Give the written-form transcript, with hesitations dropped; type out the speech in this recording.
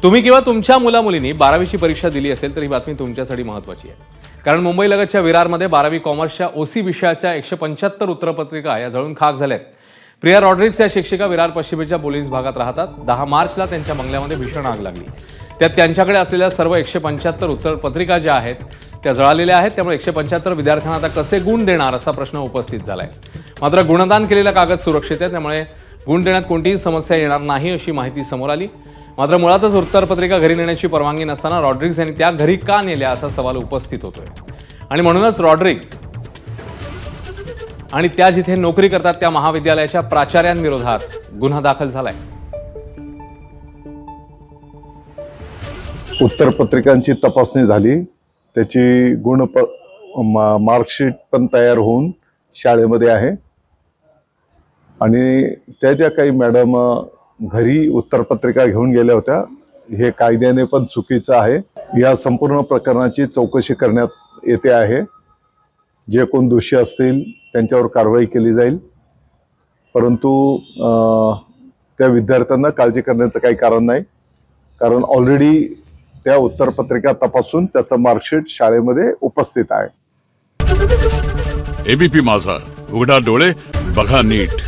तुम्ही किंवा तुमच्या मुला-मुलींनी 12वीची परीक्षा दिली असेल तर ही बातमी तुमच्यासाठी महत्त्वाची आहे। कारण मुंबईलगतच्या विरारमध्ये 12वी कॉमर्सच्या ओसी विषयाच्या 175 उत्तरपत्रिका या जळून खाक झाल्यात। प्रिया रॉड्रिक्स या शिक्षिका विरार पश्चिमेच्या पोलीस भागात राहतात। 10 मार्चला त्यांच्या बंगल्यामध्ये भीषण आग लागली। त्यात त्यांच्याकडे असलेल्या सर्व 175 उत्तरपत्रिका ज्या आहेत त्या जळालेल्या आहेत। त्यामुळे 175 विद्यार्थ्यांना आता कसे गुण देणार असा प्रश्न उपस्थित झालाय। मात्र गुणदान केलेला कागद सुरक्षित आहे, त्यामुळे गुण देण्यात कोणतीही समस्या येणार नाही अशी माहिती समोर आली। मात्र मुळातच उत्तरपत्रिका घरी नेण्याची परवानगी नसताना रॉड्रिक्स यांनी त्या घरी का नेल्या असा सवाल उपस्थित होतोय। आणि म्हणूनच रॉड्रिक्स आणि त्या जिथे नोकरी करतात त्या महाविद्यालयाच्या प्राचार्यांविरोधात गुन्हा दाखल झालाय। उत्तरपत्रिकांची तपासणी झाली, त्याची मार्कशीट पण तयार होऊन शाळेमध्ये आहे आणि त्या ज्या काही मॅडम घरी उत्तरपत्रिका घेऊन गेल्या होत्या हे कायद्याने पण चुकीचं आहे। या संपूर्ण प्रकरणाची चौकशी करण्यात येते आहे। जे कोण दोषी असतील त्यांच्यावर कारवाई केली जाईल, परंतु त्या विद्यार्थ्यांना काळजी करण्याचं काही कारण नाही, कारण ऑलरेडी त्या उत्तरपत्रिका तपासून त्याचं मार्कशीट शाळेमध्ये उपस्थित आहे। एबीपी माझा, उघडा डोळे बघा नीट।